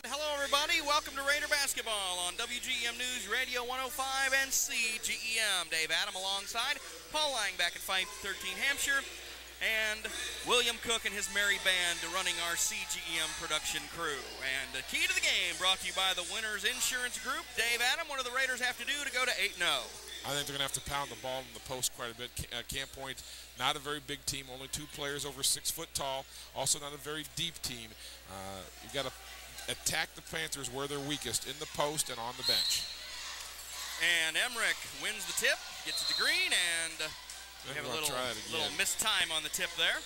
Hello, everybody. Welcome to Raider Basketball on WGEM News Radio 105 and CGEM. Dave Adam alongside Paul Lang back at 513 Hampshire, and William Cook and his merry band running our CGEM production crew. And the key to the game brought to you by the Winners Insurance Group. Dave Adam, what do the Raiders have to do to go to 8-0? I think they're going to have to pound the ball in the post quite a bit. Camp Point, not a very big team, only 2 players over 6 foot tall, also not a very deep team. You've got to attack the Panthers where they're weakest, in the post and on the bench. And Emmerich wins the tip, gets it to Green, and we have a little missed time on the tip there.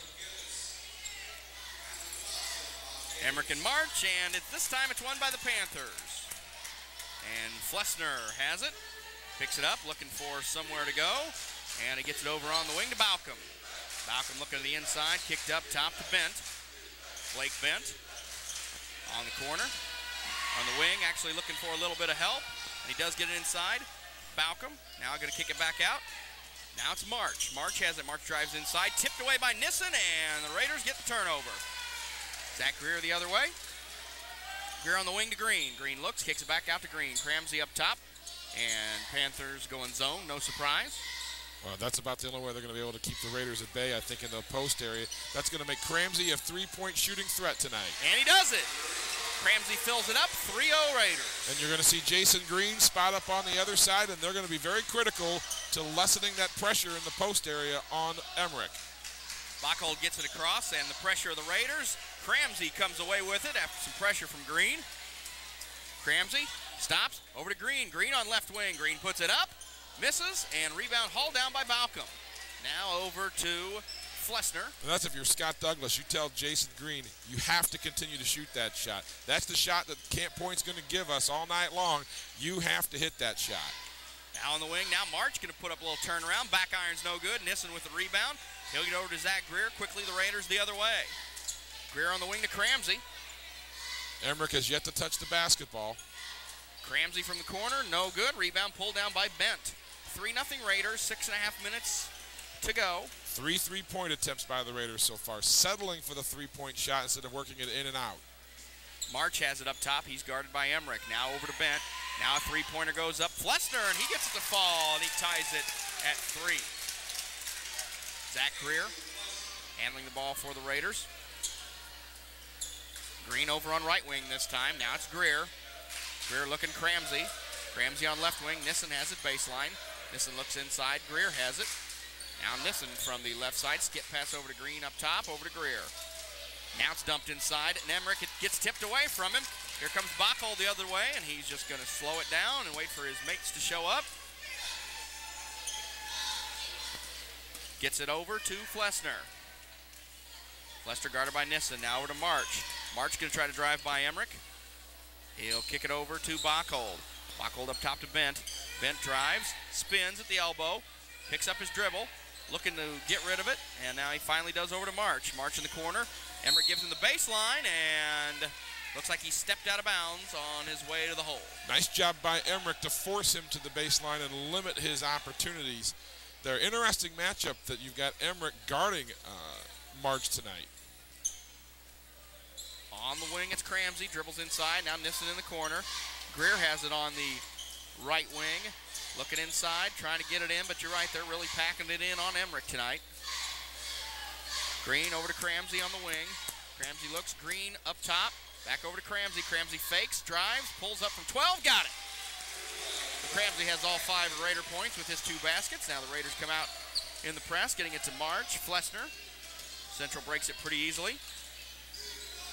Emmerich in March, and this time it's won by the Panthers. And Flessner has it, picks it up, looking for somewhere to go, and he gets it over on the wing to Balcom. Balcom looking to the inside, kicked up top to Bent. Blake Bent on the corner, on the wing, actually looking for a little bit of help, and he does get it inside. Balcom now going to kick it back out. Now it's March. March has it. March drives inside, tipped away by Nissen, and the Raiders get the turnover. Zach Greer the other way. Greer on the wing to Green. Green looks, kicks it back out to Green. Cramsey up top, and Panthers going zone, no surprise. Well, that's about the only way they're going to be able to keep the Raiders at bay, I think, in the post area. That's going to make Cramsey a 3-point shooting threat tonight. And he does it. Cramsey fills it up, 3-0 Raiders. And you're going to see Jason Green spot up on the other side, and they're going to be very critical to lessening that pressure in the post area on Emmerich. Bachhold gets it across, and the pressure of the Raiders. Cramsey comes away with it after some pressure from Green. Cramsey stops, over to Green. Green on left wing. Green puts it up, misses, and rebound hauled down by Balcom. Now over to Flessner. And that's if you're Scott Douglas. You tell Jason Green, you have to continue to shoot that shot. That's the shot that Camp Point's going to give us all night long. You have to hit that shot. Now on the wing, now March going to put up a little turnaround. Back iron's no good. Nissen with the rebound. He'll get over to Zach Greer. Quickly the Raiders the other way. Greer on the wing to Cramsey. Emmerich has yet to touch the basketball. Cramsey from the corner, no good. Rebound pulled down by Bent. 3-0 Raiders, 6.5 minutes to go. 3 3-point attempts by the Raiders so far, settling for the 3-point shot instead of working it in and out. March has it up top. He's guarded by Emmerich. Now over to Bent. Now a 3-pointer goes up. Flessner, and he gets it to fall, and he ties it at 3. Zach Greer handling the ball for the Raiders. Green over on right wing this time. Now it's Greer. Greer looking Cramsey. Cramsey on left wing. Nissen has it baseline. Nissen looks inside. Greer has it. Now Nissen from the left side. Skip pass over to Green up top. Over to Greer. Now it's dumped inside. And Emmerich gets tipped away from him. Here comes Bachhold the other way. And he's just going to slow it down and wait for his mates to show up. Gets it over to Flessner. Flessner guarded by Nissen. Now over to March. March going to try to drive by Emmerich. He'll kick it over to Bachhold. Bachhold up top to Bent. Bent drives, spins at the elbow, picks up his dribble, looking to get rid of it, and now he finally does over to March. March in the corner. Emmerich gives him the baseline, and looks like he stepped out of bounds on his way to the hole. Nice job by Emmerich to force him to the baseline and limit his opportunities. They're an interesting matchup that you've got Emmerich guarding March tonight. On the wing, it's Cramsey, dribbles inside, now Nissen in the corner. Greer has it on the right wing, looking inside, trying to get it in, but you're right, they're really packing it in on Emmerich tonight. Green over to Cramsey on the wing. Cramsey looks, Green up top, back over to Cramsey. Cramsey fakes, drives, pulls up from 12, got it. Cramsey has all 5 Raider points with his 2 baskets. Now the Raiders come out in the press, getting it to March. Flessner, Central breaks it pretty easily.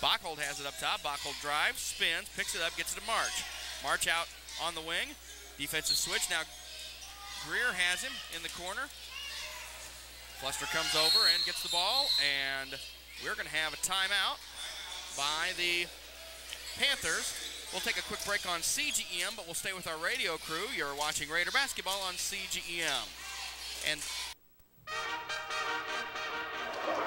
Bachhold has it up top. Bachhold drives, spins, picks it up, gets it to March. March out on the wing. Defensive switch. Now Greer has him in the corner. Flessner comes over and gets the ball, and we're going to have a timeout by the Panthers. We'll take a quick break on CGEM, but we'll stay with our radio crew. You're watching Raider Basketball on CGEM. And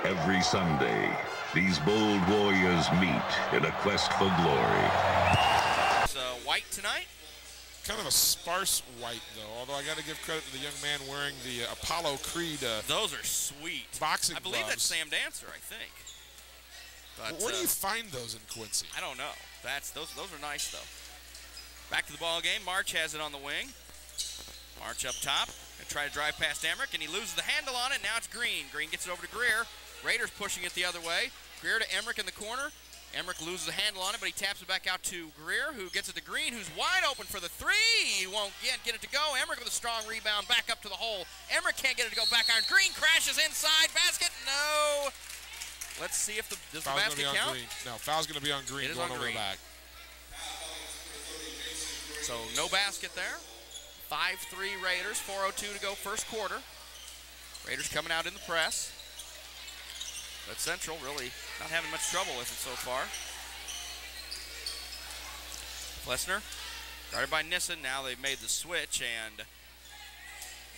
every Sunday, these bold warriors meet in a quest for glory. It's white tonight. Kind of a sparse white, though, although I got to give credit to the young man wearing the Apollo Creed those are sweet. Boxing I believe gloves. that's Sam Dancer, I think. But where do you find those in Quincy? I don't know. Those are nice, though. Back to the ball game. March has it on the wing. March up top. Gonna try to drive past Emmerich, and he loses the handle on it. Now it's Green. Green gets it over to Greer. Raiders pushing it the other way. Greer to Emmerich in the corner. Emmerich loses the handle on it, but he taps it back out to Greer, who gets it to Green, who's wide open for the three. He won't get it to go. Emmerich with a strong rebound back up to the hole. Emmerich can't get it to go back iron. Green crashes inside. Basket, no. Let's see if does the basket count? Green. No, foul's going to be on Green. It is going on over Green. the back. So no basket there. 5-3 Raiders, 4:02 to go first quarter. Raiders coming out in the press. But Central really not having much trouble with it so far. Flessner, guarded by Nissen. Now they've made the switch, and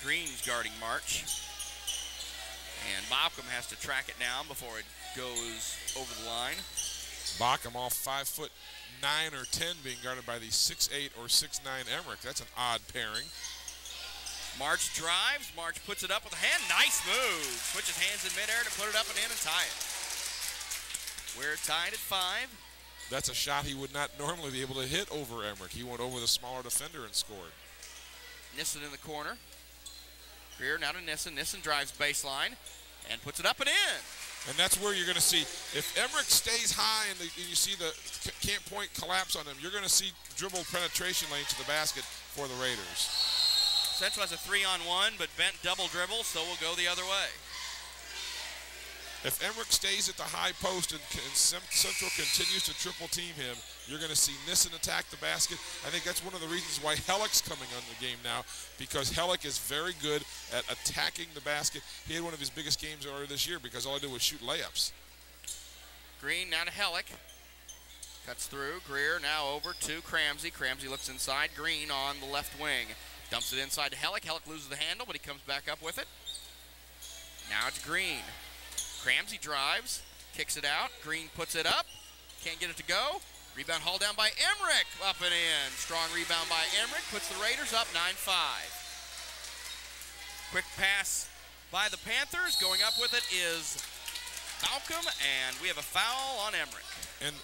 Green's guarding March. And Baucom has to track it down before it goes over the line. Baucom off 5'9" or 10, being guarded by the 6'8" or 6'9" Emmerich. That's an odd pairing. March drives. March puts it up with a hand. Nice move. Switches hands in midair to put it up and in and tie it. We're tied at 5. That's a shot he would not normally be able to hit over Emmerich. He went over the smaller defender and scored. Nissen in the corner. Greer now to Nissen. Nissen drives baseline and puts it up and in. And that's where you're going to see, if Emmerich stays high and you see the camp point collapse on him, you're going to see dribble penetration lane to the basket for the Raiders. Central has a 3-on-1, but Bent double dribble, so we'll go the other way. If Emmerich stays at the high post and Central continues to triple team him, you're going to see Nissen attack the basket. I think that's one of the reasons why Hellick's coming on the game now, because Hellick is very good at attacking the basket. He had one of his biggest games earlier this year because all he did was shoot layups. Green now to Hellick. Cuts through. Greer now over to Cramsey. Cramsey looks inside. Green on the left wing. Dumps it inside to Hellick. Hellick loses the handle, but he comes back up with it. Now it's Green. Cramsey drives, kicks it out. Green puts it up. Can't get it to go. Rebound hauled down by Emmerich. Up and in. Strong rebound by Emmerich. Puts the Raiders up 9-5. Quick pass by the Panthers. Going up with it is Baucom, and we have a foul on Emmerich. And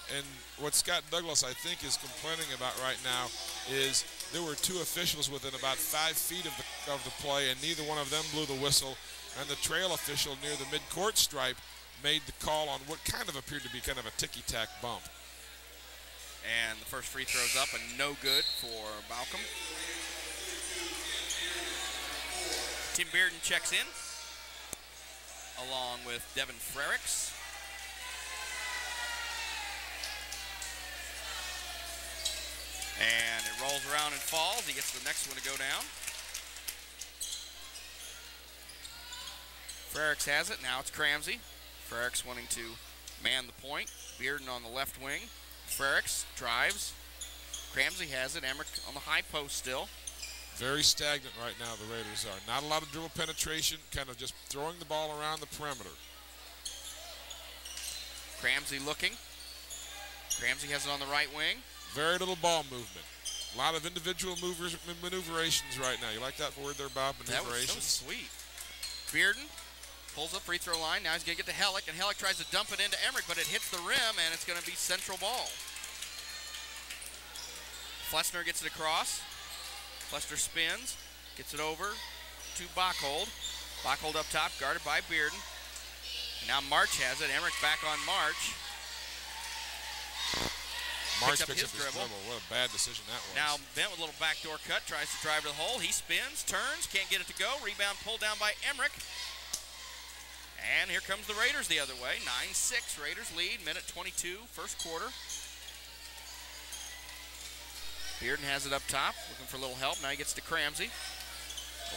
what Scott Douglas, I think, is complaining about right now is there were two officials within about 5 feet of the play, and neither one of them blew the whistle. And the trail official near the midcourt stripe made the call on what kind of appeared to be kind of a ticky-tack bump. And the first free throw's up and no good for Baucom. Tim Bearden checks in, along with Devin Frericks. And it rolls around and falls. He gets the next one to go down. Frericks has it. Now it's Cramsey. Frericks wanting to man the point. Bearden on the left wing. Frericks drives. Cramsey has it. Emmerich on the high post still. Very stagnant right now, the Raiders are. Not a lot of dribble penetration, kind of just throwing the ball around the perimeter. Cramsey looking. Cramsey has it on the right wing. Very little ball movement. A lot of individual maneuverations right now. You like that word there, Bob? Maneuverations? That was sweet. Bearden pulls up free throw line. Now he's going to get to Hellick, and Hellick tries to dump it into Emmerich, but it hits the rim, and it's going to be Central ball. Flessner gets it across. Flessner spins, gets it over to Bachhold. Bachhold up top, guarded by Bearden. Now March has it. Emmerich back on March. March picks up his dribble. What a bad decision that was. Now Bent with a little backdoor cut, tries to drive to the hole. He spins, turns, can't get it to go. Rebound pulled down by Emmerich. And here comes the Raiders the other way. 9-6, Raiders lead, minute 22, first quarter. Bearden has it up top, looking for a little help. Now he gets to Cramsey.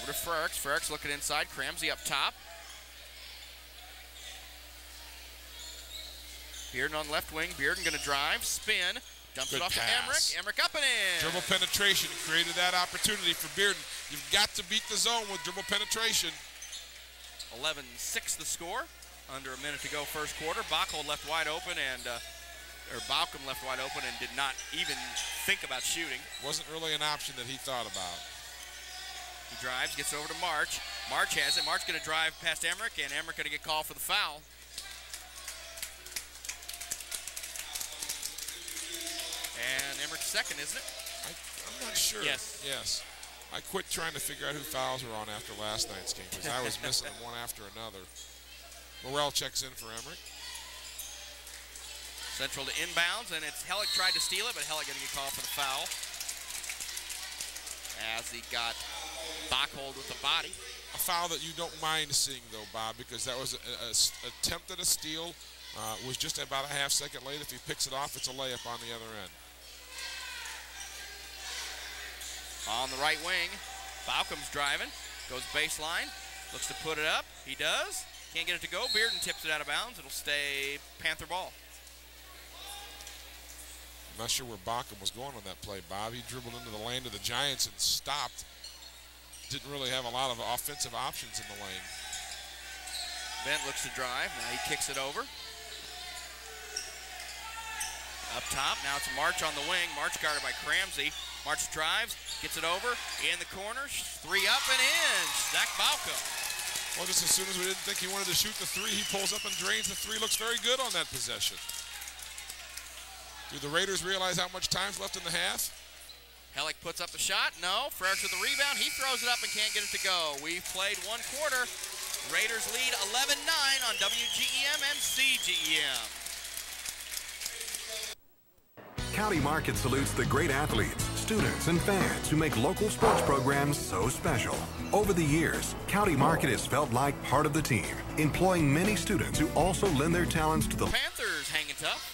Over to Frericks. Frericks looking inside. Cramsey up top. Bearden on left wing. Bearden going to drive, spin, dumps it off to Emmerich. Emmerich up and in. Dribble penetration created that opportunity for Bearden. You've got to beat the zone with dribble penetration. 11-6 the score. Under a minute to go first quarter. Baucom left wide open and did not even think about shooting. Wasn't really an option that he thought about. He drives, gets over to March. March has it. March going to drive past Emmerich, and Emmerich going to get called for the foul. second, isn't it? I'm not sure. Yes. Yes. I quit trying to figure out who fouls were on after last night's game because I was missing them one after another. Morrell checks in for Emmerich. Central to inbounds, and it's Hellick tried to steal it, but Hellick going to get called for the foul as he got Bachhold with the body. A foul that you don't mind seeing, though, Bob, because that was an attempt at a steal. Was just about a half second late. If he picks it off, it's a layup on the other end. On the right wing, Baucom's driving, goes baseline, looks to put it up. He does. Can't get it to go. Bearden tips it out of bounds. It'll stay Panther ball. I'm not sure where Baucom was going on that play, Bob. He dribbled into the lane of the Giants and stopped. Didn't really have a lot of offensive options in the lane. Bent looks to drive. Now he kicks it over. Up top, now it's March on the wing. March guarded by Cramsey. March drives, gets it over, in the corner, 3 up and in. Zach Baucom. Well, just as soon as we didn't think he wanted to shoot the 3, he pulls up and drains the 3. Looks very good on that possession. Do the Raiders realize how much time's left in the half? Hellick puts up the shot. No. Frerichs with the rebound. He throws it up and can't get it to go. We've played 1 quarter. Raiders lead 11-9 on WGEM and CGEM. County Market salutes the great athletes, students, and fans who make local sports programs so special. Over the years, County Market has felt like part of the team, employing many students who also lend their talents to the Panthers hanging tough.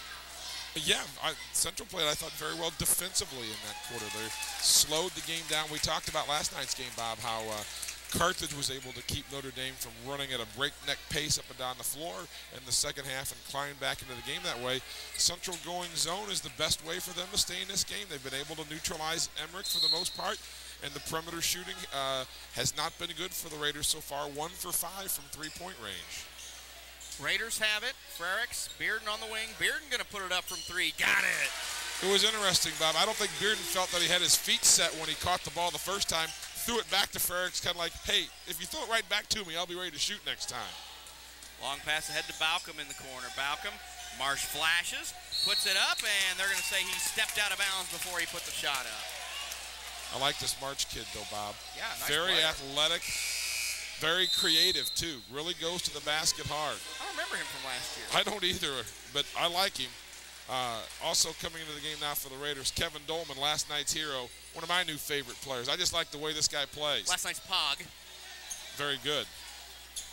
Yeah, Central played, I thought, very well defensively in that quarter. They slowed the game down. We talked about last night's game, Bob, how Carthage was able to keep Notre Dame from running at a breakneck pace up and down the floor in the second half and climb back into the game that way. Central going zone is the best way for them to stay in this game. They've been able to neutralize Emmerich for the most part, and the perimeter shooting has not been good for the Raiders so far. 1 for 5 from three-point range. Raiders have it. Frerichs, Bearden on the wing. Bearden going to put it up from 3. Got it. It was interesting, Bob. I don't think Bearden felt that he had his feet set when he caught the ball the first time. Threw it back to Frerichs, kind of like, hey, if you throw it right back to me, I'll be ready to shoot next time. Long pass ahead to Baucom in the corner. Baucom, Marsh flashes, puts it up, and they're going to say he stepped out of bounds before he put the shot up. I like this March kid, though, Bob. Yeah, nice very player. athletic, very creative, too. Really goes to the basket hard. I don't remember him from last year. I don't either, but I like him. Also coming into the game now for the Raiders, Kevin Doellman, last night's hero, one of my new favorite players. I just like the way this guy plays. Last night's Pog. Very good.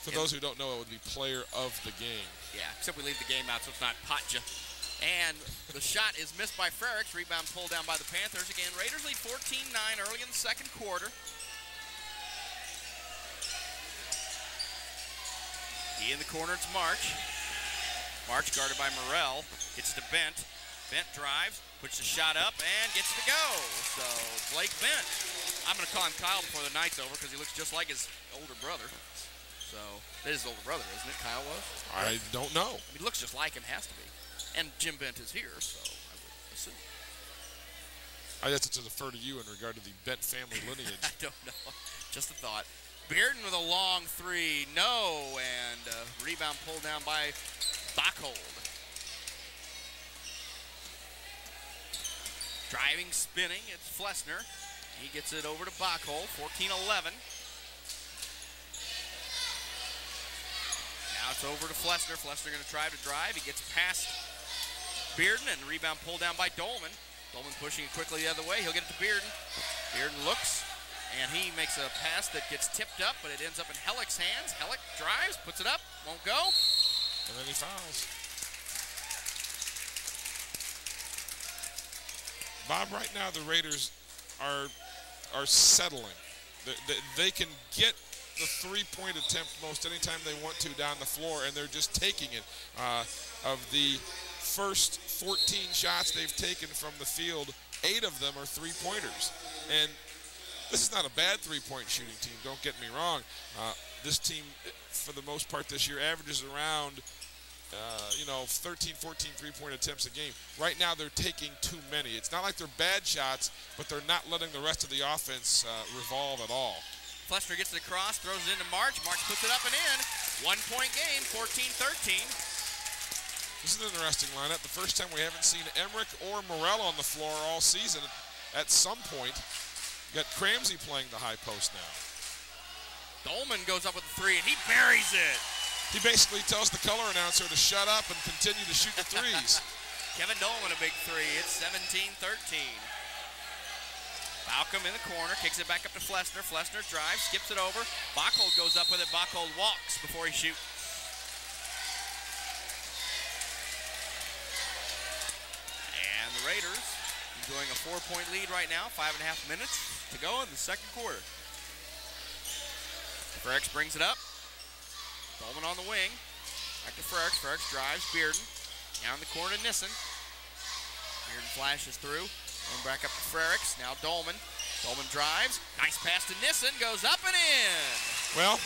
For those who don't know, it would be player of the game. Yeah, except we leave the game out, so it's not Potja. And the shot is missed by Frerichs. Rebound pulled down by the Panthers. Again, Raiders lead 14-9 early in the second quarter. In the corner, it's March. March guarded by Morrell. Gets to Bent. Bent drives, puts the shot up, and gets to go. So, Blake Bent. I'm going to call him Kyle before the night's over because he looks just like his older brother. So, that is his older brother, isn't it? Kyle was? I don't know. I mean, he looks just like him, has to be. And Jim Bent is here, so I would assume. I guess to defer to you in regard to the Bent family lineage. I don't know. Just a thought. Bearden with a long 3. No. And rebound pulled down by Bachhold. Driving, spinning, it's Flessner. He gets it over to Bachhold, 14-11. Now it's over to Flessner. Flessner going to try to drive. He gets past Bearden, and rebound pulled down by Doellman. Doellman pushing it quickly the other way. He'll get it to Bearden. Bearden looks, and he makes a pass that gets tipped up, but it ends up in Hellick's hands. Hellick drives, puts it up, won't go. And then he fouls. Bob, right now the Raiders are settling. They can get the three-point attempt most anytime they want to down the floor, and they're just taking it. Of the first 14 shots they've taken from the field, 8 of them are three-pointers. And this is not a bad three-point shooting team, don't get me wrong. This team, for the most part this year, averages around 13, 14 three-point attempts a game. Right now they're taking too many. It's not like they're bad shots, but they're not letting the rest of the offense revolve at all. Flessner gets it across, throws it into March. March puts it up and in. 1-point game, 14-13. This is an interesting lineup. The first time we haven't seen Emmerich or Morell on the floor all season. At some point, you got Cramsey playing the high post now. Doellman goes up with the three, and he buries it. He basically tells the color announcer to shut up and continue to shoot the threes. Kevin Doellman a big three. It's 17-13. Balcom in the corner, kicks it back up to Flesner. Flesner drives, skips it over. Bachhold goes up with it. Bachhold walks before he shoots. And the Raiders enjoying a 4-point lead right now. 5.5 minutes to go in the second quarter. Frericks brings it up. Doellman on the wing. Back to Frericks. Frericks drives. Bearden. Down the corner to Nissen. Bearden flashes through. And back up to Frericks. Now Doellman. Doellman drives. Nice pass to Nissen. Goes up and in. Well,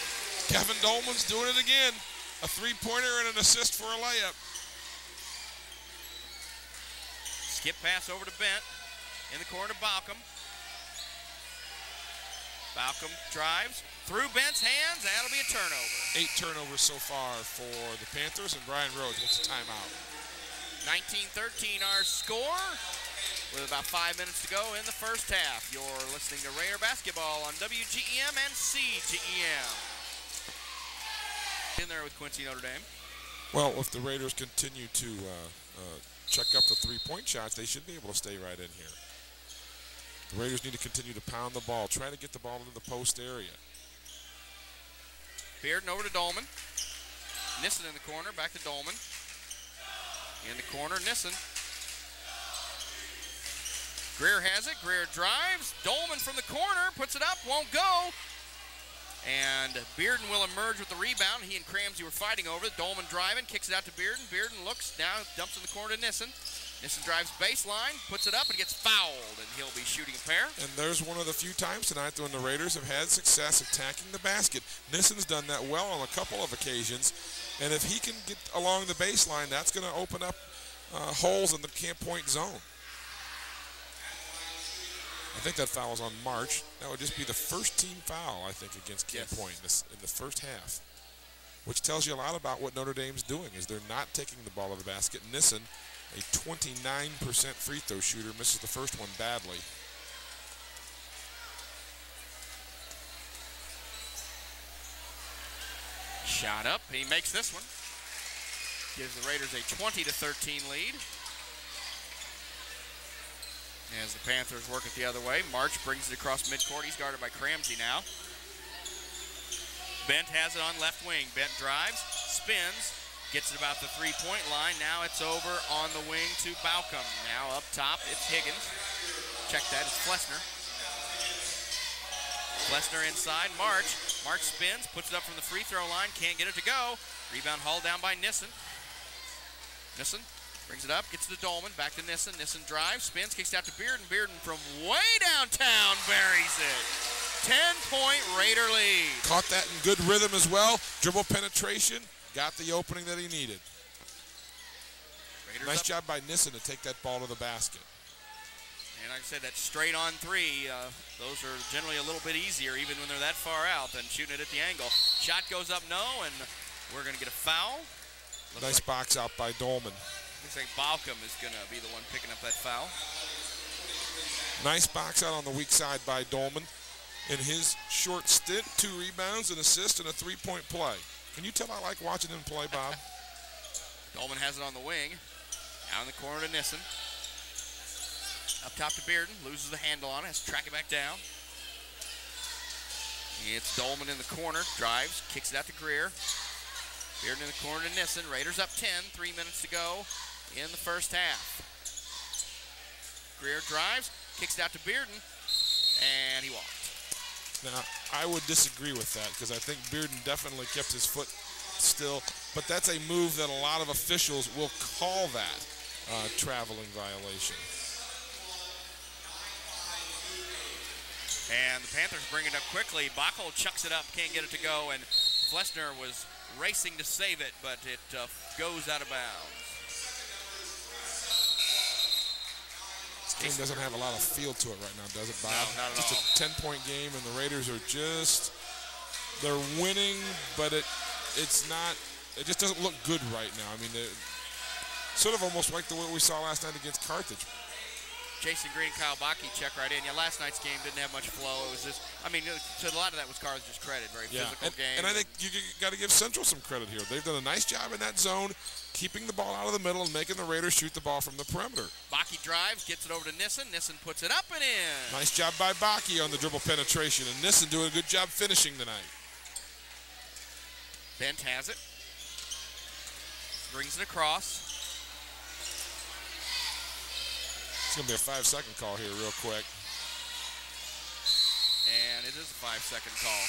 Kevin Doellman's doing it again. A three-pointer and an assist for a layup. Skip pass over to Bent. In the corner to Balcom. Balcom drives. Through Bent's hands. That'll be a turnover. 8 turnovers so far for the Panthers, and Brian Rhodes gets a timeout. 19-13 our score, with about 5 minutes to go in the first half. You're listening to Raider Basketball on WGEM and CGEM. In there with Quincy, Notre Dame. Well, if the Raiders continue to check up the three-point shots, they should be able to stay right in here. The Raiders need to continue to pound the ball, try to get the ball into the post area. Bearden over to Doellman. Nissen in the corner, back to Doellman. In the corner, Nissen. Greer has it. Greer drives. Doellman from the corner, puts it up, won't go. And Bearden will emerge with the rebound. He and Cramsey were fighting over it. Doellman driving, kicks it out to Bearden. Bearden looks, now dumps in the corner to Nissen. Nissen drives baseline, puts it up, and gets fouled, and he'll be shooting a pair. And there's one of the few times tonight when the Raiders have had success attacking the basket. Nissen's done that well on a couple of occasions, and if he can get along the baseline, that's going to open up holes in the camp-point zone. I think that foul is on March. That would just be the first team foul, I think, against Camp Point in the first half, which tells you a lot about what Notre Dame's doing, is they're not taking the ball to the basket. Nissen, a 29% free throw shooter, misses the first one badly. Shot up, he makes this one. Gives the Raiders a 20-13 lead. As the Panthers work it the other way, March brings it across midcourt. He's guarded by Cramsey now. Bent has it on left wing. Bent drives, spins, gets it about the three-point line. Now it's over on the wing to Balcom. Now up top, it's Higgins. Check that, it's Flesner. Flesner inside, March. March spins, puts it up from the free throw line, can't get it to go. Rebound hauled down by Nissen. Nissen brings it up, gets to Doellman, back to Nissen. Nissen drives, spins, kicks out to Bearden. Bearden from way downtown buries it. 10-point Raider lead. Caught that in good rhythm as well. Dribble penetration, got the opening that he needed. Raiders nice up. job by Nissen to take that ball to the basket. And like I said, that straight on three, those are generally a little bit easier even when they're that far out than shooting it at the angle. Shot goes up, no, and we're going to get a foul. Nice box out by Doellman. Looks like Balcom is going to be the one picking up that foul. Nice box out on the weak side by Doellman. In his short stint, 2 rebounds, an assist, and a three-point play. Can you tell I like watching him play, Bob? Doellman has it on the wing. Down the corner to Nissen. Up top to Bearden. Loses the handle on it. Has to track it back down. It's Doellman in the corner. Drives. Kicks it out to Greer. Bearden in the corner to Nissen. Raiders up 10. 3 minutes to go in the first half. Greer drives. Kicks it out to Bearden. And he walked. Now, I would disagree with that because I think Bearden definitely kept his foot still. But that's a move that a lot of officials will call that traveling violation. And the Panthers bring it up quickly. Bachhold chucks it up, can't get it to go, and Flesner was racing to save it, but it goes out of bounds. This game doesn't have a lot of feel to it right now, does it, Bob? No, not at all. Just a 10-point game, and the Raiders are they're winning, but it's not, it just doesn't look good right now. I mean, Sort of almost like the way we saw last night against Carthage. Jason Green, Kyle Bakke check right in. Yeah, last night's game didn't have much flow. It was just, I mean, so a lot of that was Carthage's credit. Very physical game. And I think you got to give Central some credit here. They've done a nice job in that zone, keeping the ball out of the middle and making the Raiders shoot the ball from the perimeter. Bakke drives, gets it over to Nissen. Nissen puts it up and in. Nice job by Bakke on the dribble penetration, and Nissen doing a good job finishing tonight. Bent has it. Brings it across. It's going to be a 5-second call here real quick. And it is a 5-second call.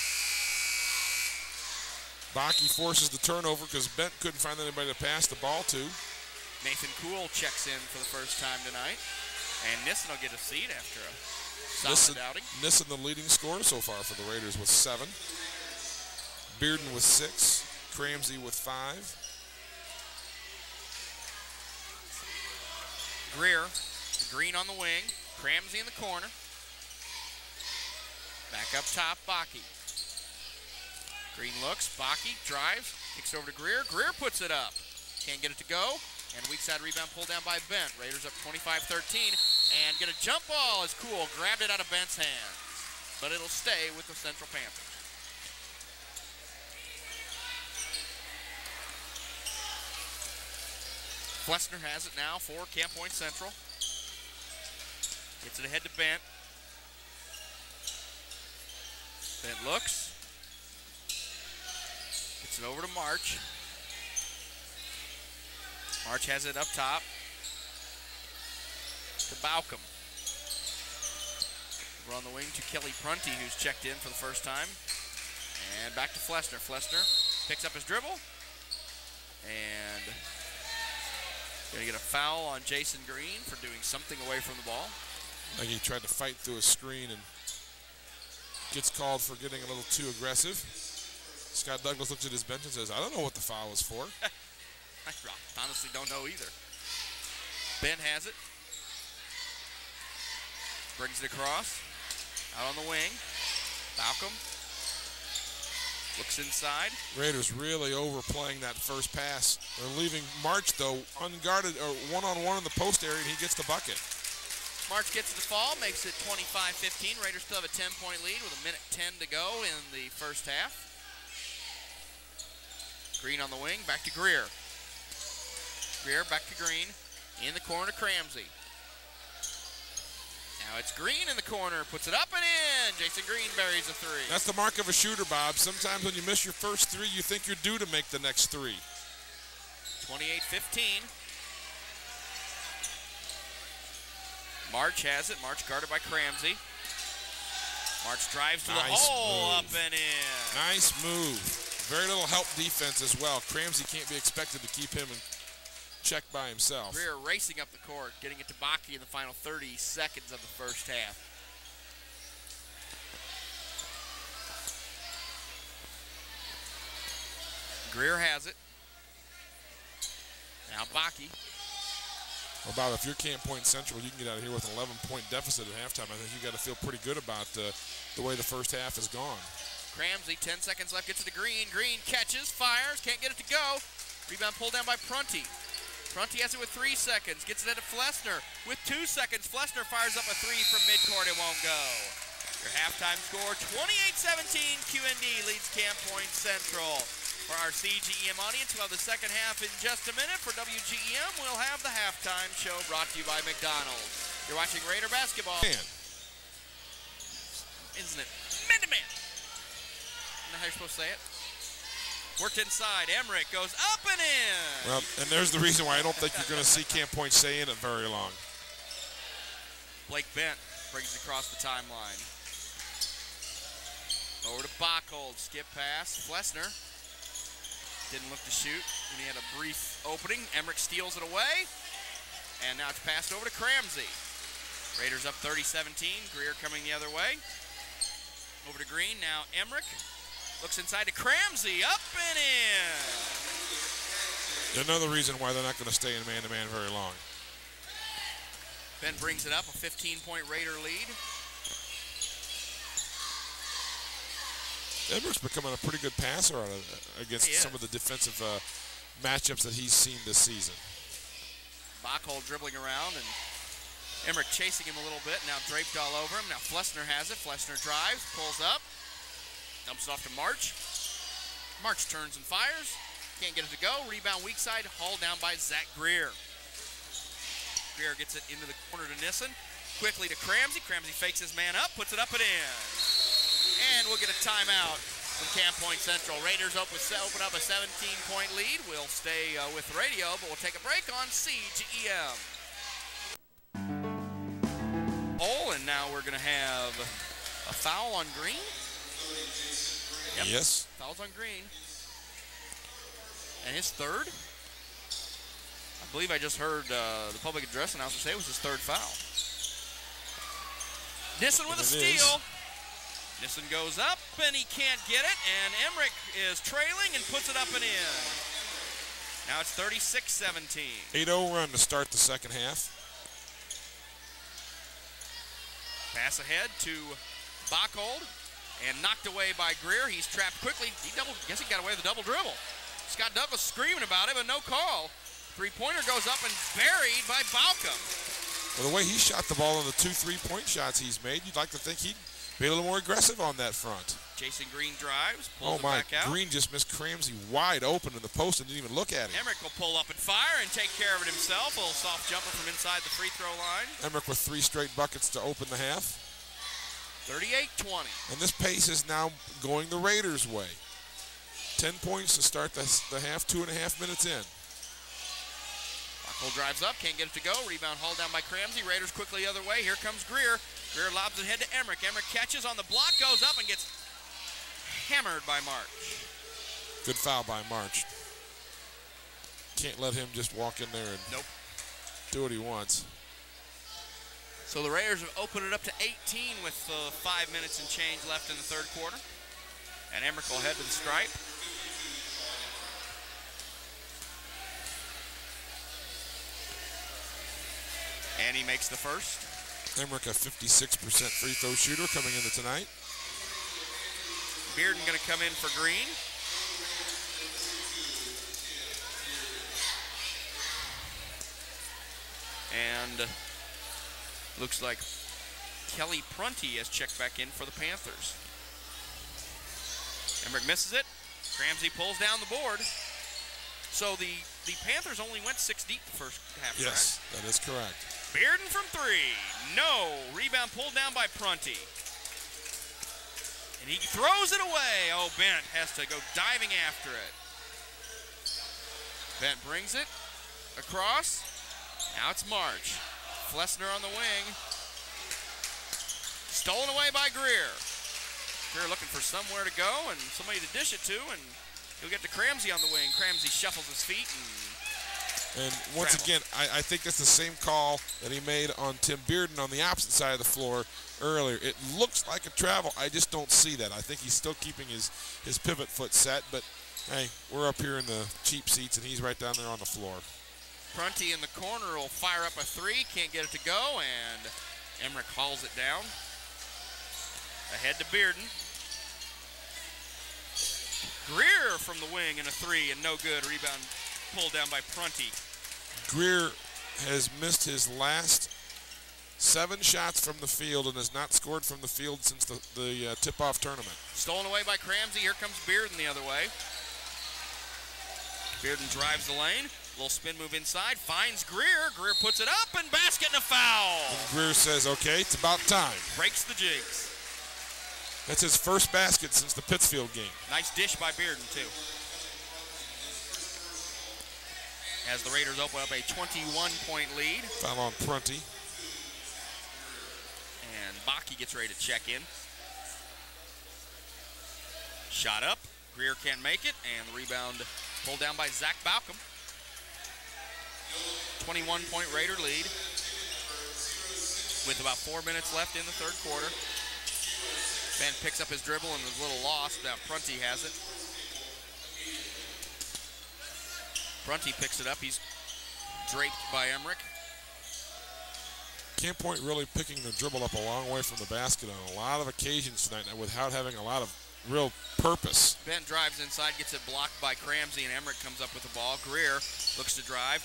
Bakke forces the turnover because Bent couldn't find anybody to pass the ball to. Nathan Kuhl checks in for the first time tonight. And Nissen will get a seat after a solid outing. Nissen the leading scorer so far for the Raiders with 7. Bearden with 6. Cramsey with 5. Greer, Green on the wing, Cramsey in the corner. Back up top, Bakke. Green looks, Bakke drives, kicks over to Greer. Greer puts it up. Can't get it to go. And weak side rebound pulled down by Bent. Raiders up 25-13. And get a jump ball as Kuhl grabbed it out of Bent's hands. But it'll stay with the Central Panthers. Flessner has it now for Camp Point Central. Gets it ahead to Bent. Bent looks. Gets it over to March. March has it up top to Baucom. We're on the wing to Kelly Prunty, who's checked in for the first time. And back to Flessner. Flessner picks up his dribble. And going to get a foul on Jason Green for doing something away from the ball. I think he tried to fight through a screen and gets called for getting a little too aggressive. Scott Douglas looks at his bench and says, I don't know what the foul was for. I honestly don't know either. Ben has it. Brings it across. Out on the wing. Baucom. Looks inside. Raiders really overplaying that first pass. They're leaving March, though, unguarded or one-on-one in the post area, and he gets the bucket. March gets the fall, makes it 25-15. Raiders still have a 10-point lead with 1:10 to go in the first half. Green on the wing, back to Greer. Greer back to Green. In the corner to Cramsey. Now it's Green in the corner, puts it up and in. Jason Green buries a 3. That's the mark of a shooter, Bob. Sometimes when you miss your first 3, you think you're due to make the next 3. 28-15. March has it. March guarded by Cramsey. March drives to the hole, up and in. Nice move. Very little help defense as well. Cramsey can't be expected to keep him in check by himself. Greer racing up the court, getting it to Bakke in the final 30 seconds of the first half. Greer has it. Now Bakke. Well, Bob, if you're Camp Point Central, you can get out of here with an 11-point deficit at halftime. I think you got to feel pretty good about the way the first half has gone. Cramsey, 10 seconds left, gets it to Green. Green catches, fires, can't get it to go. Rebound pulled down by Prunty. Prunty has it with 3 seconds, gets it into Flessner with 2 seconds. Flessner fires up a 3 from midcourt, it won't go. Your halftime score, 28-17, QND leads Camp Point Central. For our CGEM audience, we'll have the second half in just a minute. For WGEM, we'll have the halftime show brought to you by McDonald's. You're watching Raider basketball. Man. Isn't it? Man-to-man. Isn't that how you're supposed to say it? Worked inside. Emmerich goes up and in. Well, and there's the reason why I don't think you're going to see Camp Point stay in it very long. Blake Bent brings it across the timeline. Over to Bachhold. Skip pass. Flessner didn't look to shoot when he had a brief opening. Emmerich steals it away. And now it's passed over to Cramsey. Raiders up 30-17. Greer coming the other way. Over to Green. Now Emmerich looks inside to Cramsey. Up and in. Another reason why they're not going to stay in man-to-man very long. Ben brings it up. A 15-point Raider lead. Emmerich's becoming a pretty good passer against some of the defensive matchups that he's seen this season. Bachhold dribbling around, and Emmerich chasing him a little bit. Now draped all over him. Now Flessner has it. Flessner drives, pulls up, dumps it off to March. March turns and fires. Can't get it to go. Rebound weak side, hauled down by Zach Greer. Greer gets it into the corner to Nissen. Quickly to Cramsey. Cramsey fakes his man up, puts it up and in. And we'll get a timeout from Camp Point Central. Raiders open up a 17-point lead. We'll stay with the radio, but we'll take a break on WGEM. And now we're going to have a foul on Green. Yep. Yes. Foul's on Green. And his third. I believe I just heard the public address announcer say it was his third foul. Nissen with a steal. Nissen goes up, and he can't get it, and Emmerich is trailing and puts it up and in. Now it's 36-17. 8-0 run to start the second half. Pass ahead to Bachhold, and knocked away by Greer. He's trapped quickly. Guess he got away with a double dribble. Scott Douglas screaming about it, but no call. Three-pointer goes up and buried by Balcom. Well, the way he shot the ball on the 2 3-point shots he's made, you'd like to think he'd be a little more aggressive on that front. Jason Green drives, pulls it back out. Green just missed Cramsey wide open in the post and didn't even look at him. Emmerich will pull up and fire and take care of it himself. A little soft jumper from inside the free throw line. Emmerich with 3 straight buckets to open the half. 38-20. And this pace is now going the Raiders' way. 10 points to start the half, 2.5 minutes in. Bachhold drives up, can't get it to go. Rebound hauled down by Cramsey. Raiders quickly the other way. Here comes Greer. Greer lobs it ahead to Emmerich. Emmerich catches on the block, goes up and gets hammered by March. Good foul by March. Can't let him just walk in there and do what he wants. So the Raiders have opened it up to 18 with 5 minutes and change left in the third quarter. And Emmerich will head to the stripe. And he makes the first. Emmerich, a 56% free throw shooter coming into tonight. Bearden going to come in for Green. And looks like Kelly Prunty has checked back in for the Panthers. Emmerich misses it. Cramsey pulls down the board. So the Panthers only went 6 deep the first half. Yes, that is correct. Bearden from 3. No. Rebound pulled down by Prunty. And he throws it away. Oh, Bent has to go diving after it. Bent brings it across. Now it's March. Flessner on the wing. Stolen away by Greer. Greer looking for somewhere to go and somebody to dish it to, and he'll get to Cramsey on the wing. Cramsey shuffles his feet and once again, I think that's the same call that he made on Tim Bearden on the opposite side of the floor earlier. It looks like a travel. I just don't see that. I think he's still keeping his pivot foot set, but hey, we're up here in the cheap seats, and he's right down there on the floor. Prunty in the corner will fire up a 3. Can't get it to go, and Emmerich hauls it down. Ahead to Bearden. Greer from the wing and a 3, and no good. Rebound pulled down by Prunty. Greer has missed his last 7 shots from the field and has not scored from the field since the tip-off tournament. Stolen away by Cramsey. Here comes Bearden the other way. Bearden drives the lane. Little spin move inside. Finds Greer. Greer puts it up, and basket and a foul. And Greer says, okay, it's about time. Breaks the jigs. That's his first basket since the Pittsfield game. Nice dish by Bearden, too. As the Raiders open up a 21-point lead. Foul on Prunty. And Bakke gets ready to check in. Shot up. Greer can't make it, and the rebound pulled down by Zach Balcom. 21-point Raider lead with about 4 minutes left in the third quarter. Ben picks up his dribble and is a little lost. Now Prunty has it. Prunty picks it up. He's draped by Emmerich. Camp Point really picking the dribble up a long way from the basket on a lot of occasions tonight without having a lot of real purpose. Ben drives inside, gets it blocked by Cramsey, and Emmerich comes up with the ball. Greer looks to drive.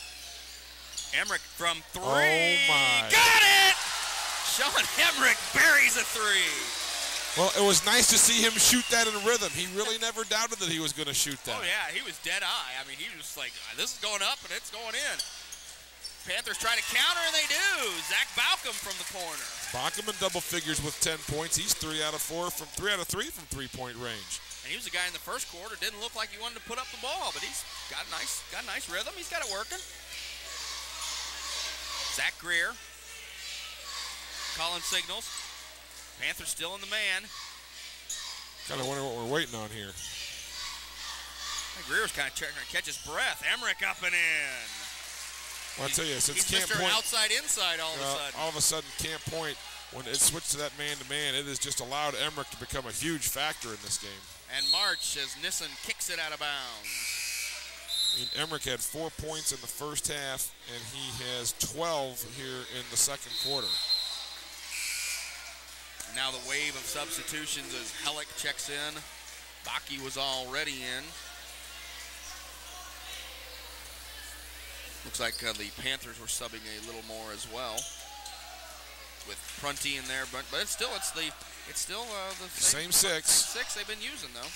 Emmerich from 3. Oh, my. Got it! Sean Emmerich buries a 3. Well, it was nice to see him shoot that in rhythm. He really never doubted that he was going to shoot that. Oh, yeah, he was dead-eye. I mean, he was like, this is going up, and it's going in. Panthers try to counter, and they do. Zach Balcom from the corner. Balcom in double figures with 10 points. He's 3 out of 3 from three-point range. And he was a guy in the first quarter, didn't look like he wanted to put up the ball, but he's got a nice rhythm. He's got it working. Zach Greer. Calling signals. Panthers still in the man. Kind of wonder what we're waiting on here. Greer was kind of trying to catch his breath. Emmerich up and in. Well, I'll tell you, since he's Camp Mr. Point, outside-inside all of a sudden. Camp Point, when it switched to that man-to-man, it has just allowed Emmerich to become a huge factor in this game. And March as Nissen kicks it out of bounds. I mean, Emmerich had 4 points in the first half, and he has 12 here in the second quarter. Now the wave of substitutions as Hellick checks in. Baki was already in. Looks like the Panthers were subbing a little more as well, with Prunty in there, but it's still the same six. Six they've been using though.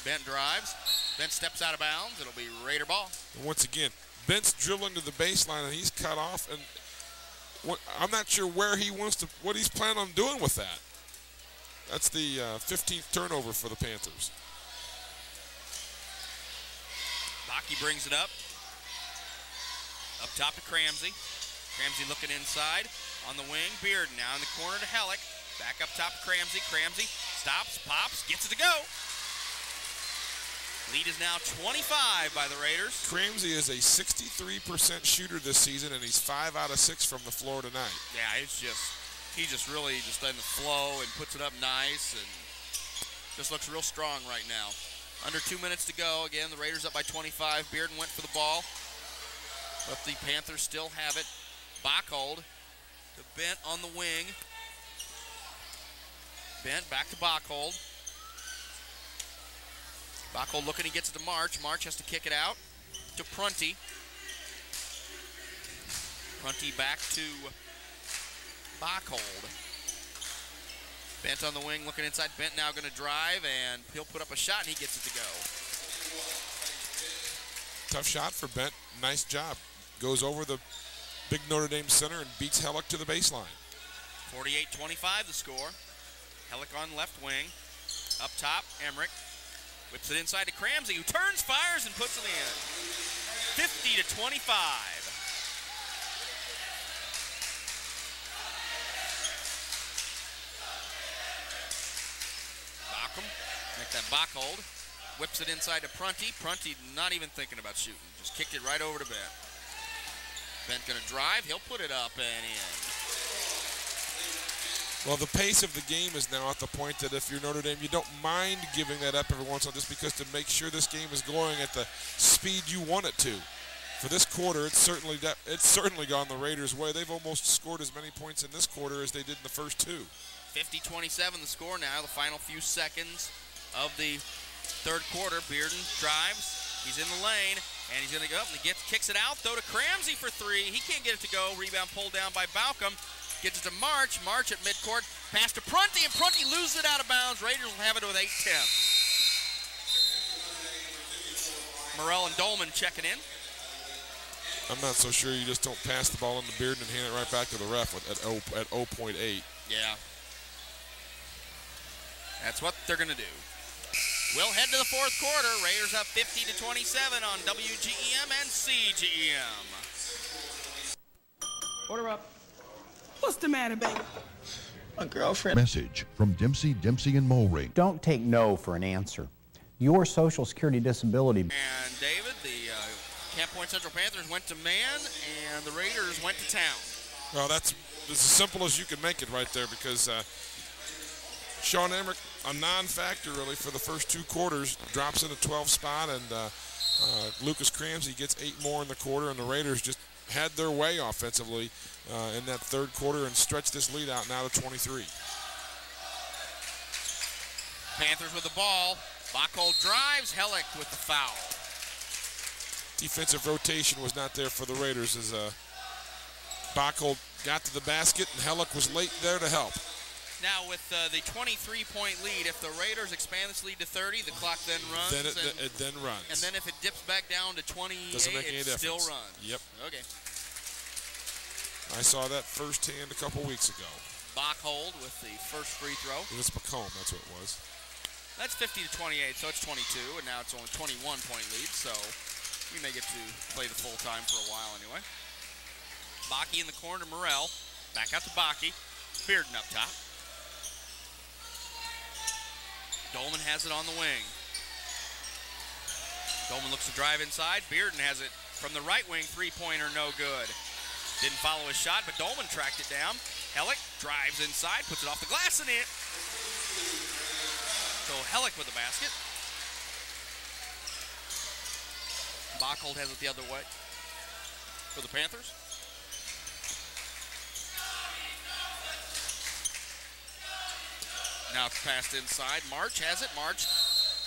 Bent drives. Bent steps out of bounds. It'll be Raider ball. And once again, Bent's dribbling to the baseline and he's cut off, and I'm not sure where he wants to, what he's planning on doing with that. That's the 15th turnover for the Panthers. Baki brings it up. Up top to Cramsey. Cramsey looking inside on the wing. Beard now in the corner to Hellick. Back up top to Cramsey. Cramsey stops, pops, gets it to go. Lead is now 25 by the Raiders. Cramsey is a 63% shooter this season, and he's 5 out of 6 from the floor tonight. Yeah, he just really in the flow and puts it up nice and just looks real strong right now. Under 2 minutes to go. Again, the Raiders up by 25. Bearden went for the ball, but the Panthers still have it. Bachhold to Bent on the wing. Bent back to Bachhold. Bachhold looking, he gets it to March. March has to kick it out to Prunty. Prunty back to Bachhold. Bent on the wing, looking inside. Bent now going to drive, and he'll put up a shot, and he gets it to go. Tough shot for Bent. Nice job. Goes over the big Notre Dame center and beats Hellick to the baseline. 48-25 the score. Hellick on left wing. Up top, Emmerich. Whips it inside to Cramsey, who turns, fires, and puts it in. 50-25. Bachum, make that Bachhold. Whips it inside to Prunty. Prunty not even thinking about shooting. Just kicked it right over to Bent. Bent gonna drive, he'll put it up and in. Well, the pace of the game is now at the point that if you're Notre Dame, you don't mind giving that up every once in a while just because to make sure this game is going at the speed you want it to. For this quarter, it's certainly gone the Raiders' way. They've almost scored as many points in this quarter as they did in the first two. 50-27 the score now, the final few seconds of the third quarter. Bearden drives, he's in the lane, and he's going to go up and kicks it out, though, to Cramsey for three. He can't get it to go. Rebound pulled down by Balcom. Gets it to March. March at midcourt. Pass to Prunty, and Prunty loses it out of bounds. Raiders will have it with 8-10. Morrell and Doellman checking in. I'm not so sure you just don't pass the ball into Bearden and hand it right back to the ref at 0.8. Yeah. That's what they're going to do. We'll head to the fourth quarter. Raiders up 50-27 on WGEM and CGEM. Order up. What's the matter, baby? My girlfriend. Message from Dempsey, and Mulring. Don't take no for an answer. Your Social Security disability. And David, the Camp Point Central Panthers went to man, and the Raiders went to town. Well, that's as simple as you can make it right there because Sean Emmerich, a non-factor really for the first two quarters, drops in a 12 spot, and Lucas Cramsey gets 8 more in the quarter, and the Raiders just had their way offensively in that third quarter and stretched this lead out now to 23. Panthers with the ball. Bachhold drives. Hellick with the foul. defensive rotation was not there for the Raiders as Bachold got to the basket, and Hellick was late there to help. Now with the 23-point lead, if the Raiders expand this lead to 30, the clock then runs. Then it then runs. And then if it dips back down to 28, it still runs. Yep. Okay. I saw that firsthand a couple weeks ago. Bachold with the first free throw. It was Macomb, that's what it was. That's 50 to 28, so it's 22, and now it's only 21-point lead, so we may get to play the full time for a while anyway. Bakke in the corner to Morrell. Back out to Bakke. Bearden up top. Doellman has it on the wing. Doellman looks to drive inside. Bearden has it from the right wing. Three-pointer, no good. Didn't follow his shot, but Doellman tracked it down. Hellick drives inside, puts it off the glass and in. So Hellick with the basket. Bachold has it the other way for the Panthers. Now it's passed inside. March has it. March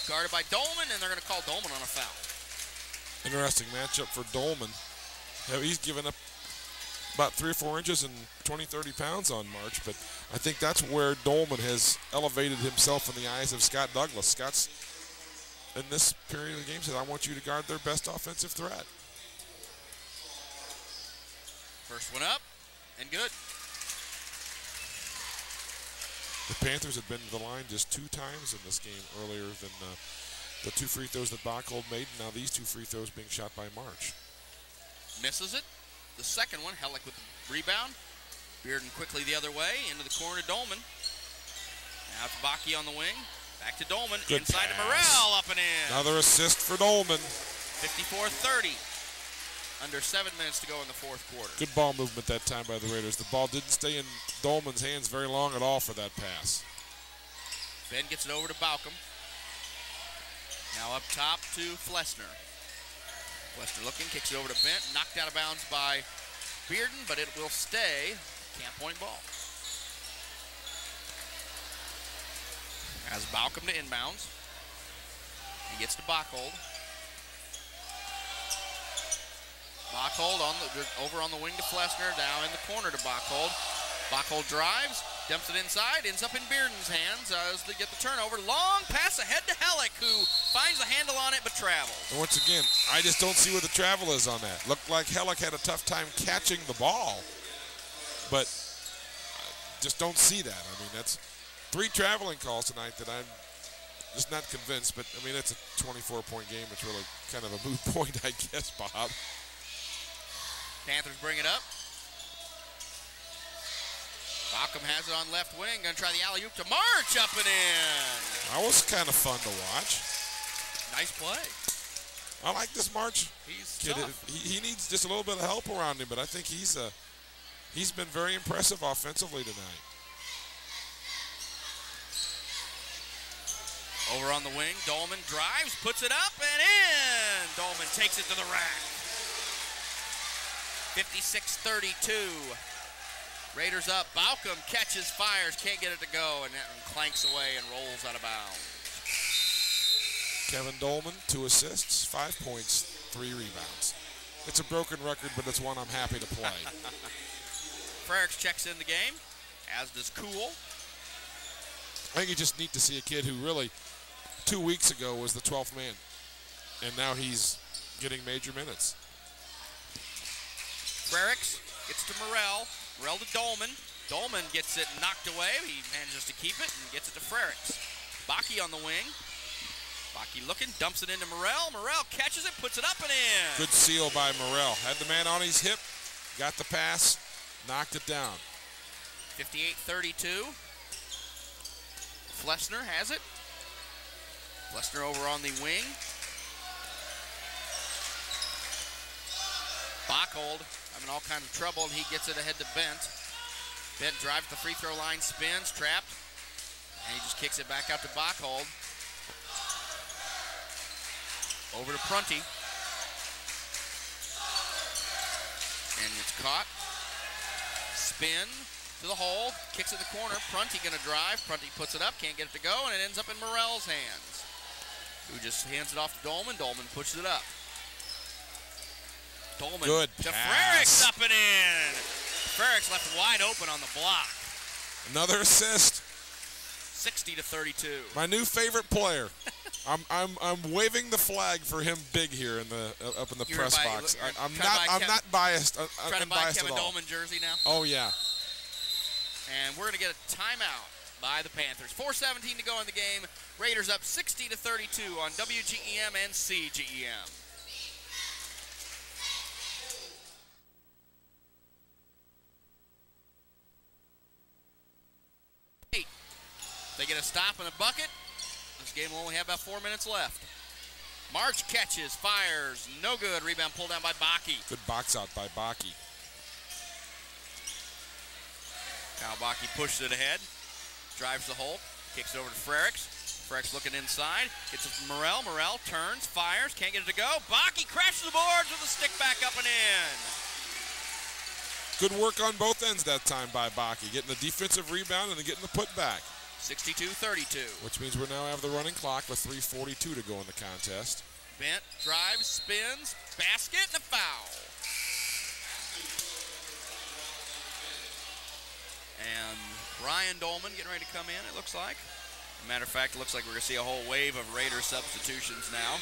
guarded by Doellman, and they're going to call Doellman on a foul. Interesting matchup for Doellman. He's given up about 3 or 4 inches and 20, 30 pounds on March, but I think that's where Doellman has elevated himself in the eyes of Scott Douglas. Scott's, in this period of the game, said, I want you to guard their best offensive threat. First one up, and good. The Panthers had been to the line just 2 times in this game earlier than the 2 free throws that Bachold made, and now these 2 free throws being shot by March. Misses it. The second one, Hellick with the rebound. Bearden quickly the other way, into the corner, Doellman. Now to Bakke on the wing. Back to Doellman, Good inside pass. to Morrell, up and in. Another assist for Doellman. 54-30. Under 7 minutes to go in the fourth quarter. Good ball movement that time by the Raiders. The ball didn't stay in Doellman's hands very long at all for that pass. Ben gets it over to Baucom. Now up top to Flesner. Flesner looking, kicks it over to Bent. Knocked out of bounds by Bearden, but it will stay Camp Point ball. As Baucom to inbounds. He gets to Bachold. Bachold over on the wing to Flesner, down in the corner to Bachold. Bachold drives, dumps it inside, ends up in Bearden's hands as they get the turnover. Long pass ahead to Hellick, who finds the handle on it but travels. And once again, I just don't see what the travel is on that. Looked like Hellick had a tough time catching the ball, but I just don't see that. I mean, that's 3 traveling calls tonight that I'm just not convinced, but I mean, it's a 24-point game. It's really kind of a moot point, I guess, Bob. Panthers bring it up. Baucom has it on left wing. Going to try the alley-oop to March, up and in. That was kind of fun to watch. Nice play. I like this March He's kid. tough. He needs just a little bit of help around him, but I think he's been very impressive offensively tonight. Over on the wing, Doellman drives, puts it up and in. Doellman takes it to the rack. 56-32. Raiders up. Baucom catches, fires, can't get it to go, and that one clanks away and rolls out of bounds. Kevin Doellman, 2 assists, 5 points, 3 rebounds. It's a broken record, but it's one I'm happy to play. Frericks checks in the game, as does Cool. I think it's just neat to see a kid who really 2 weeks ago was the 12th man, and now he's getting major minutes. Frericks gets to Morrell. Morrell to Doellman. Doellman gets it knocked away. He manages to keep it and gets it to Frericks. Bakke on the wing. Bakke looking, dumps it into Morrell. Morrell catches it, puts it up and in. Good seal by Morrell. Had the man on his hip, got the pass, knocked it down. 58-32. Flesner has it. Flesner over on the wing. Bachold having all kinds of trouble, and he gets it ahead to Bent. Bent drives the free throw line, spins, trapped, and he just kicks it back out to Bachold. Over to Prunty. And it's caught. Spin to the hole, kicks it in the corner. Prunty gonna drive. Prunty puts it up, can't get it to go, and it ends up in Morrell's hands, who just hands it off to Doellman. Doellman pushes it up. Doellman Good to pass. Frericks, up and in. Frericks left wide open on the block. Another assist. 60-32. My new favorite player. I'm waving the flag for him big here in the up in the You're press by- box. you're I'm trying to buy not biased. Trying to buy unbiased Kevin at all. Doellman jersey now. Oh yeah. And we're going to get a timeout by the Panthers. 4:17 to go in the game. Raiders up 60-32 on WGEM and CGEM. They get a stop and a bucket. This game will only have about 4 minutes left. March catches, fires, no good. Rebound pulled down by Bakke. Good box out by Bakke. Now Bakke pushes it ahead, drives the hole, kicks it over to Frericks. Frericks looking inside, gets it from Morrell. Morrell turns, fires, can't get it to go. Bakke crashes the boards with a stick back up and in. Good work on both ends that time by Bakke, getting the defensive rebound and then getting the putback. 62-32. Which means we now have the running clock with 3:42 to go in the contest. Bent, drives, spins, basket, and a foul. And Brian Doellman getting ready to come in, it looks like. Matter of fact, it looks like we're going to see a whole wave of Raider substitutions now.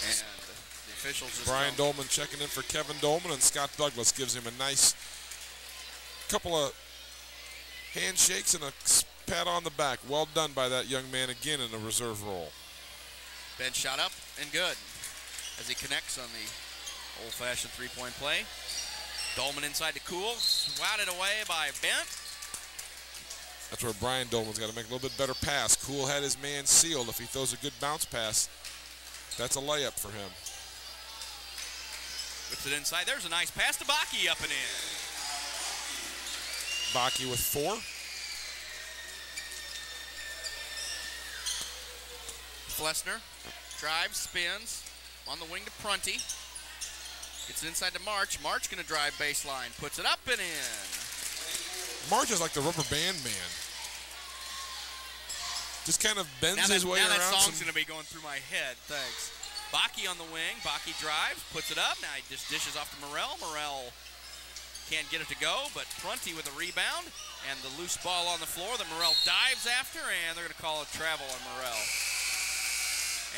And the officials just Brian Doellman checking in for Kevin Doellman, and Scott Douglas gives him a nice couple of handshakes and a pat on the back. Well done by that young man again in a reserve role. Ben shot up and good as he connects on the old-fashioned three-point play. Doellman inside to Cool, swatted away by Bent. That's where Brian Doellman's got to make a little bit better pass. Cool had his man sealed. If he throws a good bounce pass, that's a layup for him. Whips it inside. There's a nice pass to Bakke, up and in. Bakke with 4. Flessner drives, spins on the wing to Prunty. Gets it inside to March. March going to drive baseline. Puts it up and in. March is like the rubber band man. Just kind of bends his way now around. That song's going to be going through my head. Thanks. Bakke on the wing. Bakke drives, puts it up. Now he just dishes off to Morrell. Morrell can't get it to go, but Prunty with a rebound. And the loose ball on the floor that Morrell dives after, and they're going to call a travel on Morrell.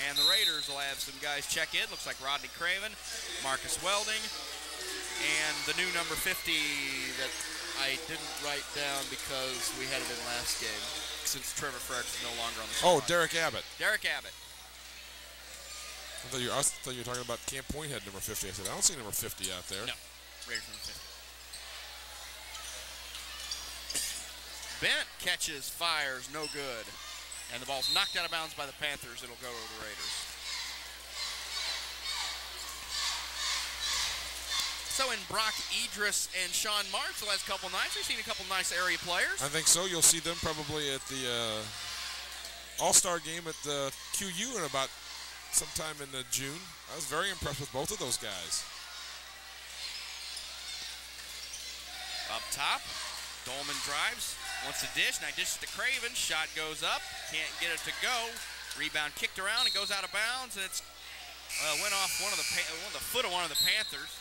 And the Raiders will have some guys check in. Looks like Rodney Craven, Marcus Welding, and the new number 50 that I didn't write down because we had it in last game since Trevor Frericks is no longer on the squad. Oh, Derek Abbott. Derek Abbott. I thought you were talking about Camp Point had number 50. I said, I don't see number 50 out there. No, Raiders number 50. Bent catches, fires, no good. And the ball's knocked out of bounds by the Panthers. It'll go to the Raiders. So in Brock Idris and Sean Martz the last couple nights, we've seen a couple nice area players. I think so. You'll see them probably at the All-Star game at the QU in about sometime in June. I was very impressed with both of those guys. Up top, Doellman drives, wants to dish, now dishes to Craven, shot goes up, can't get it to go. Rebound kicked around and goes out of bounds, and it's went off the foot of one of the Panthers.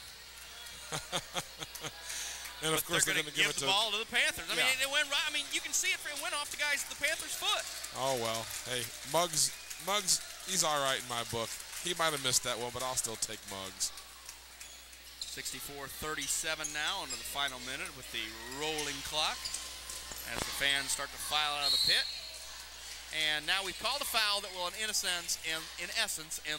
And of course they're going to give it the ball to the Panthers. I mean, it went right. I mean, you can see it went off the guys at the Panthers' foot. Oh well, hey, Muggs, he's all right in my book. He might have missed that one, but I'll still take Muggs. 64-37 now into the final minute with the rolling clock as the fans start to file out of the pit. And now we've called a foul that will, in essence, end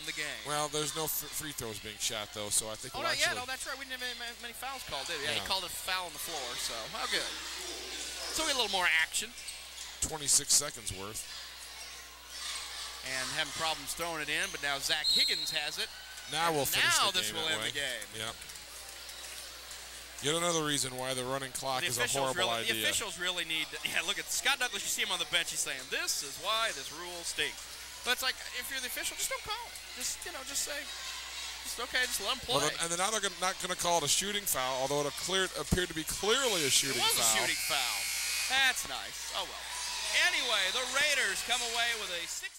the game. Well, there's no free throws being shot, though, so I think Oh, we'll no, actually... no, that's right. We didn't have many fouls called, did we? Yeah, No. he called a foul on the floor, so how good. So we get a little more action. 26 seconds worth. And having problems throwing it in, but now Zach Higgins has it. Now we'll finish the game this will end the game. Yep. Yet another reason why the running clock is a horrible idea. The officials really need to, look at Scott Douglas, you see him on the bench, he's saying, this is why this rule stinks. But it's like, if you're the official, just don't call it. Just say, just let them play. Well, and then now they're not going to call it a shooting foul, although it appeared to be clearly a shooting foul. It was a shooting foul. That's nice. Oh, well. Anyway, the Raiders come away with a 6